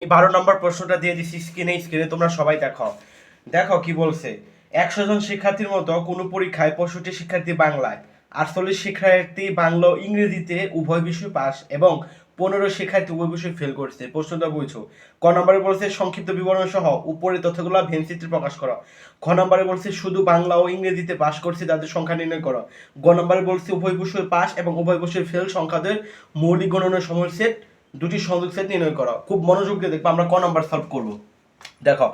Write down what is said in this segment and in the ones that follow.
12 নম্বর প্রশ্নটা দিয়ে দিচ্ছি স্ক্রিনে তোমরা সবাই দেখো। দেখো কি বলছে, 100 জন শিক্ষার্থীর মতো কোনো পরীক্ষায় 65 শিক্ষার্থী বাংলায়, 48 শিক্ষার্থী বাংলা ও ইংরেজিতে উভয় বিষয় পাস এবং 15 শিক্ষার্থী উভয় বিষয় ফেল করছে। প্রশ্নটা বুঝছো। ক নম্বরে বলছে সংক্ষিপ্ত বিবরণ সহ উপরের তথ্যগুলো ভেনচিত্রে প্রকাশ করো। খ নম্বরে বলছে শুধু বাংলা ও ইংরেজিতে পাস করছে তাদের সংখ্যা নির্ণয় করো। গ নম্বরে বলছে উভয় বিষয় পাস এবং উভয় বিষয় ফেল সংখ্যাদের মৌলিক গণনার সময় সেট দুটি সংযোগ সেট নির্ণয় করা। খুব মনোযোগ দিয়ে দেখবো আমরা ক নাম্বার সলভ করব। দেখো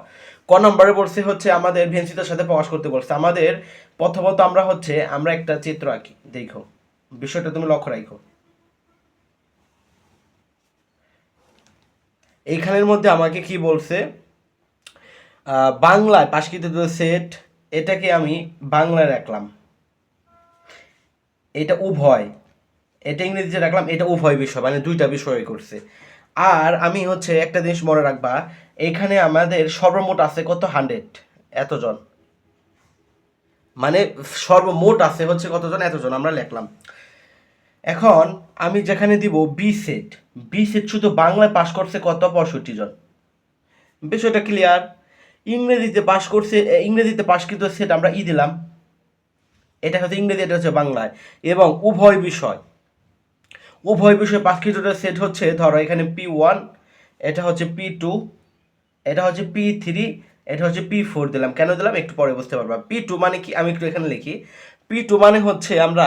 ক নাম্বারে বলছে হচ্ছে আমাদের ভেনচিত্রের সাথে প্রকাশ করতে বলছে। আমাদের প্রথমত আমরা একটা চিত্র আঁকি। দেখো বিষয়টা তুমি লক্ষ্য রাখো। এইখানের মধ্যে আমাকে কি বলছে, বাংলায় পাশকৃত সেট, এটাকে আমি বাংলায় রাখলাম, এটা উভয়, এটা ইংরেজিতে রাখলাম, এটা উভয় বিষয় মানে দুইটা বিষয় করছে। আর আমি হচ্ছে একটা জিনিস মনে রাখবা, এখানে আমাদের সর্বমোট আছে কত, 100 এতজন, মানে সর্বমোট আছে হচ্ছে কতজন, এতজন আমরা লিখলাম। এখন আমি যেখানে দিব বি সেট শুধু বাংলায় পাশ করছে কত, 65 জন। বিষয়টা ক্লিয়ার। ইংরেজিতে পাশ করছে, ইংরেজিতে পাশকৃত সেট আমরা দিলাম, এটা হচ্ছে ইংরেজি, এটা হচ্ছে বাংলায়, এবং উভয় বিষয় পাশকৃতটার সেট হচ্ছে, ধরো এখানে P1, এটা হচ্ছে P2, এটা হচ্ছে P3, এটা হচ্ছে P4 দিলাম। কেন দিলাম একটু পরে বুঝতে পারবা। P2 মানে কি, আমি একটু এখানে লিখি। P2 মানে হচ্ছে আমরা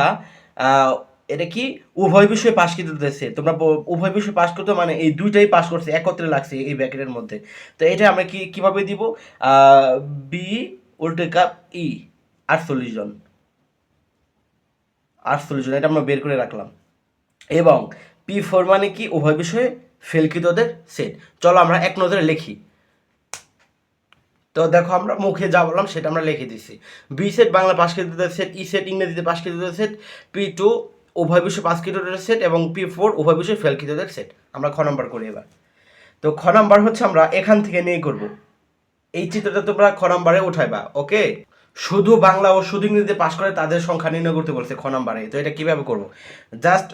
আহ, এটা কি উভয় বিষয় পাশকৃতদের সেট। তোমরা উভয় বিষয় পাশ করতে মানে এই দুইটাই পাশ করছে একত্রে লাগছে এই ব্র্যাকেটের মধ্যে। তো এটা আমরা কিভাবে দিব, বি উল্টে কাপ 48 জন, 48 জন এটা আমরা বের করে রাখলাম। এবং P4 মানে কি উভয় বিষয়ে ফেলকৃতদের সেট। চলো আমরা এক নজরে লিখি। তো দেখো আমরা মুখে যা বললাম সেটা আমরা লিখে দিচ্ছি। বি সেট বাংলা পাশকৃতদের সেট, সেট ইংরেজিতে পাশকৃতদের সেট, P2 উভয় বিষয় পাশকৃতদের সেট এবং P4 উভয় বিষয় ফেলকৃতদের সেট। আমরা খ নাম্বার করি এবার। তো খ নাম্বার হচ্ছে আমরা এখান থেকে নিয়ে করব। এই চিত্রটা তোমরা খ নাম্বারে উঠাইবা, ওকে। শুধু বাংলা ও শুধু ইংরেজিতে পাশ করে তাদের সংখ্যা নির্ণয় করতে বলছে খ নাম্বারে। তো এটা কিভাবে করব, জাস্ট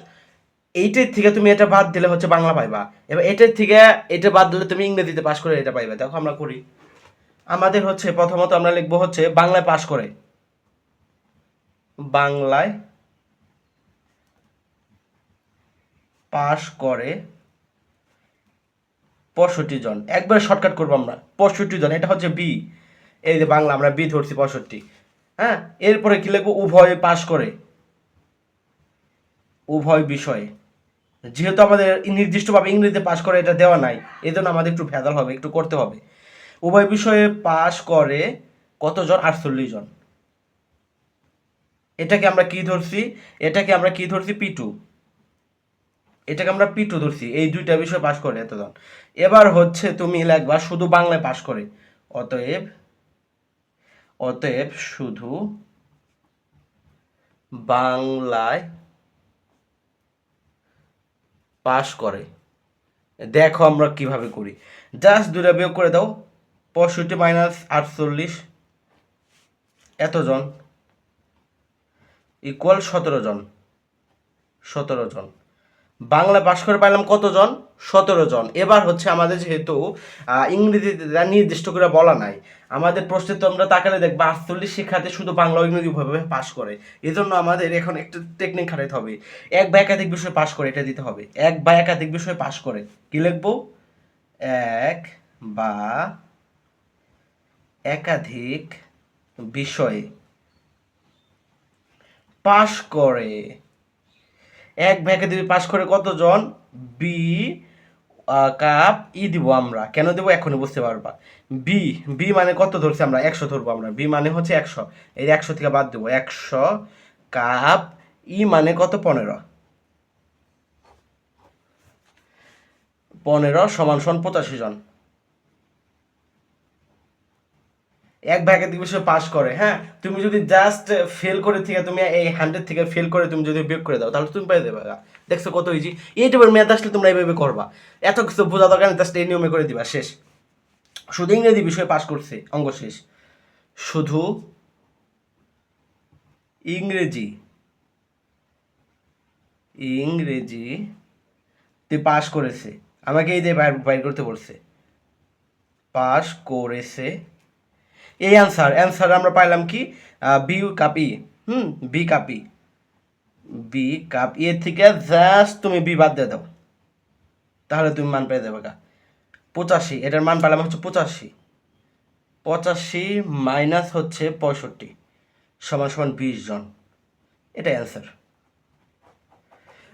এইটার থেকে তুমি এটা বাদ দিলে হচ্ছে বাংলা পাইবা, এবার এটার থেকে এটা বাদ দিলে তুমি ইংরেজিতে পাশ করে এটা পাইবা। দেখো আমরা করি। আমাদের হচ্ছে প্রথমত আমরা লিখবো হচ্ছে বাংলায় পাশ করে, বাংলায় পাশ করে 65 জন। একবার শর্টকাট করবো আমরা, 65 জন, এটা হচ্ছে বি। এই যে বাংলা আমরা বি ধরছি 65। হ্যাঁ, এরপরে কি লিখবো, উভয় পাশ করে, উভয় বিষয়ে। যেহেতু আমাদের নির্দিষ্টভাবে ইংরেজিতে পাশ করে এটা দেওয়া নাই, এই জন্য আমাদের একটু ভেজাল হবে, একটু করতে হবে। উভয় বিষয়ে পাশ করে কতজন, 48 জন। এটাকে আমরা কি ধরছি, P2, এটাকে আমরা P2 ধরছি, এই দুইটা বিষয় পাশ করে এতজন। এবার হচ্ছে তুমি লিখবা শুধু বাংলায় পাশ করে, অতএব অতএব শুধু বাংলায় পাশ করে। দেখো আমরা কিভাবে করি, জাস্ট দুটা বিয়োগ করে দাও, 65 মাইনাস 48 এতজন ইকুয়াল 17 জন। 17 জন বাংলা পাশ করে পাইলাম কতজন, 17 জন। এবার হচ্ছে আমাদের যেহেতু ইংরেজিতে নির্দিষ্ট করে বলা নাই, আমাদের প্রশ্নে তো আমরা তাকালে দেখবো 48 শিক্ষার্থী শুধু বাংলা ও ইংরেজি ভাবে পাশ করে। এই জন্য আমাদের এখন একটা টেকনিক খাটাইতে হবে, এক বা একাধিক বিষয় পাশ করে এটা দিতে হবে। এক বা একাধিক বিষয় পাশ করে কি লিখবো, এক বা একাধিক বিষয়ে পাশ করে। এক ভাগে দিবি পাশ করে কতজন, বি কাপ দিব আমরা। কেন দেবো এখনই বুঝতে পারবা। বি বি মানে কত ধরছি আমরা, 100 ধরবো আমরা। বি মানে হচ্ছে 100, এই 100 থেকে বাদ দেবো 100 কাপ। মানে কত, 15। 15 সমান 85 জন। এক ভাগে দিকে সে পাস করে। হ্যাঁ, তুমি যদি জাস্ট ফেল করে থেকে তুমি এই 100 থেকে ফেল করে তুমি যদি বিয়োগ করে দাও তাহলে তুমি পেয়ে যাবে। দেখছো কত ইজি। এই টাইপের ম্যাথ আসলে তোমরা এইভাবে করবা, এত কিছু বোঝা দরকার নেই, জাস্ট এই নিয়মে করে দিবা, শেষ। শুধু ইংরেজি বিষয়ে পাস করছে, অঙ্ক শেষ। শুধু ইংরেজি ইংরেজি তে পাস করেছে, আমাকে এই দিয়ে বাইর করতে বলছে। পাস করেছে। এই অ্যান্সার আমরা পাইলাম কি বি কাপ ই। বি কাপ ই। বি কাপ এর থেকে জাস্ট তুমি বি বাদ দিয়ে দাও, তাহলে তুমি মান পেয়ে যাবে গা 85। এটার মান পেলাম হচ্ছে 85। 85 মাইনাস হচ্ছে 65 সমান সমান 20 জন। এটাই অ্যান্সার।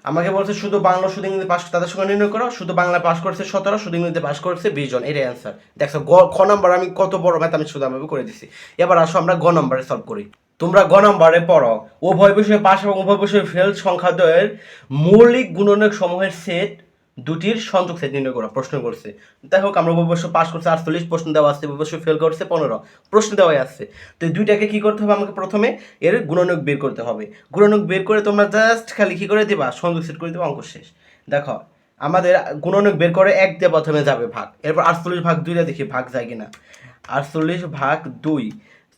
আমাকে বলছে শুধু বাংলা শুধু ইংরেজি পাস তাদের সঙ্গে নির্ণয় করো। শুধু বাংলা পাস করেছে 17, শুধু ইংরেজি পাস করেছে 20 জন। এটাই অ্যান্সার। দেখছো খ নাম্বার আমি কত বড় ম্যাথ আমি সুন্দরভাবে করে দিছি। এবার আসো আমরা গ নাম্বারে সলভ করি। তোমরা গ নাম্বারে পড়ো, উভয় বিষয়ে পাস এবং উভয় বিষয়ে ফেল সংখ্যাদ্বয়ের মৌলিক গুণনীয়ক সমূহের সেট দুটির সংযোগ সেট নির্ণয় করা প্রশ্ন করছে। যাই হোক, আমরা উভয় বিষয়ে পাস করছে 48, প্রশ্ন দেওয়া আছে। উভয় বিষয়ে ফেল করছে 15, প্রশ্ন দেওয়াই আছে। তো এই দুইটাকে কি করতে হবে, আমাকে প্রথমে এর গুণনীয়ক বের করতে হবে। গুণনীয়ক বের করে তোমরা জাস্ট খালি কি করে দিবা, সংযোগ সেট করে দিবা, অঙ্ক শেষ। দেখো আমাদের গুণনীয়ক বের করে 1 দিয়ে প্রথমে যাবে ভাগ, এরপর 48 ভাগ 2 দেখি ভাগ যায় কিনা। 48 ভাগ 2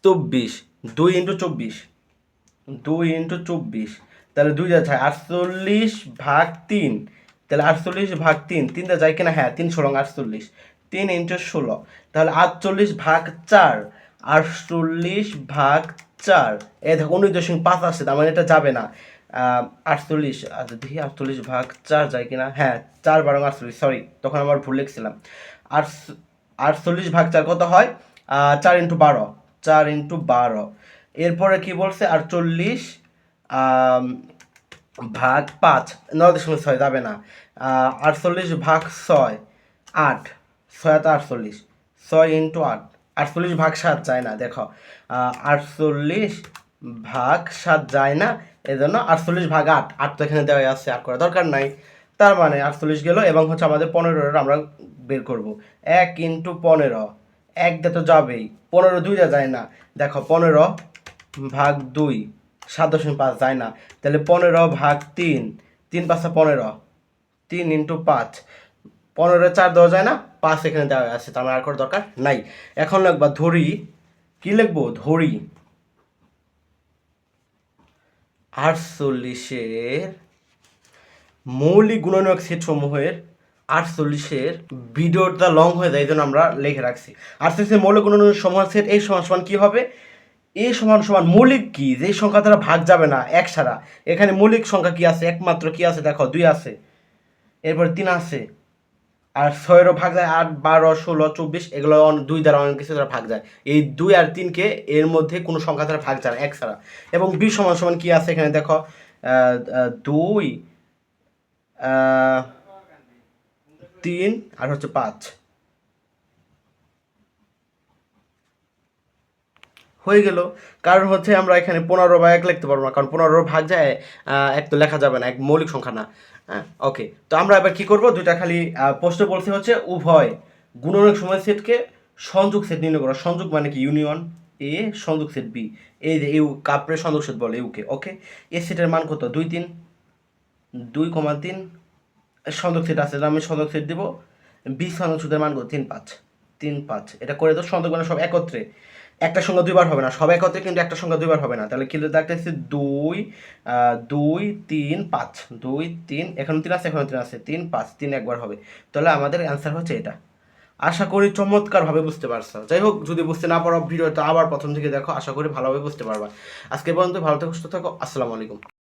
24, 2 ইন্টু 24, 2 ইন্টু 24, তাহলে 2 যা যায় 48 ভাগ 3, তাহলে 48 ভাগ 3, 3টা যায় কিনা, হ্যাঁ 3 16 48, 3 ইন্টু 16, তাহলে 48 ভাগ 4, 48 ভাগ 4, এই দেখো 19.5 আসছে, তার মানে এটা যাবে না। 48, আচ্ছা দেখি 48 ভাগ 4 যায় কিনা, হ্যাঁ 4 12 48, সরি তখন আমার ভুল লিখছিলাম। 48 ভাগ 4 কত হয়, 4 ইন্টু 12, 4 ইন্টু 12। এরপরে কি বলছে 48 ভাগ 5, 9.6 যাবে না। 48 ভাগ 6, 8, 6 48, 6 ইন্টু 8, 48 ভাগ 7 যায় না। দেখো 48 ভাগ 7 যায় না, এই জন্য 48 ভাগ 8, 8 তো এখানে দেওয়া আছে, 8 করা দরকার নাই। তার মানে 48 গেল, এবং হচ্ছে আমাদের 15 আমরা বের করব। 1 ইন্টু 15, 1 দিয়ে তো যাবেই, 15 2 যায় না। দেখো 15 ভাগ 2, 7.5 যায় না, তাহলে 15 ভাগ 3, 3 5 15, 3 ইন্টু 5, 15 4 দেওয়া যায় না, 5 এখানে দেওয়া আছে, তার মানে আর করার দরকার নাই। এখন লিখবা ধরি, কি লিখবো, ধরি 48-এর মৌলিক গুণনীয়ক সেট সমূহের 48-এর ভিডিওটা লং হয়ে যায়, এই জন্য আমরা লিখে রাখছি 48-এর মৌলিক গুণনীয়ক সমূহের সেট এই সমান সমান কি হবে, এ সমান সমান মৌলিক কি, যে সংখ্যা দ্বারা ভাগ যাবে না এক ছাড়া। এখানে মৌলিক সংখ্যা কি আছে, একমাত্র কি আছে, দেখো 2 আছে, এরপরে 3 আছে, আর 6-এরও ভাগ যায় 8 12 16 24, এগুলো 2 দ্বারা অনেক কিছু দ্বারা ভাগ যায়। এই 2 আর 3কে এর মধ্যে কোনো সংখ্যা দ্বারা ভাগ যায় না এক ছাড়া। এবং বি সমান সমান কি আছে এখানে দেখো 2 3 আর হচ্ছে 5 হয়ে গেল। কারণ হচ্ছে আমরা এখানে 15 বা 1 লিখতে পারবো না, কারণ 15 ভাগ যায় 1 তো লেখা যাবে না, এক মৌলিক সংখ্যা না। হ্যাঁ ওকে, তো আমরা এবার কি করব, দুইটা খালি প্রশ্ন বলছে হচ্ছে উভয় গুণনীয়ক সময় সেটকে সংযোগ সেট নির্ণয় করা। সংযোগ মানে কি, ইউনিয়ন এ সংযোগ সেট বি, এই যে ইউ কাপড়ে সংযোগ সেট বলে ইউকে। ওকে, এ সেটের মান কত 2 3, 2,3 সংযোগ সেট আছে, আমি সংযোগ সেট দিব। বি সংযোগ সেটের মান কত 3 5, 3 5, এটা করে তো সংযোগ মানে সব একত্রে, একটা সংখ্যা দুইবার হবে না, সব একত্রে, কিন্তু একটা সংখ্যা দুইবার হবে না। তাহলে কি দেখতেছি 2 2 3 5, 2 3, এখানে 3 আছে, এখানে 3 আছে, 3 5, 3 একবার হবে। তাহলে আমাদের অ্যান্সার হচ্ছে এটা। আশা করি চমৎকারভাবে বুঝতে পারছো। যাই হোক, যদি বুঝতে না পারো ভিডিওটা আবার প্রথম থেকে দেখো, আশা করি ভালোভাবে বুঝতে পারবা। আজকে পর্যন্ত ভালো থেকো, সুস্থ থাকো, আসসালামু আলাইকুম।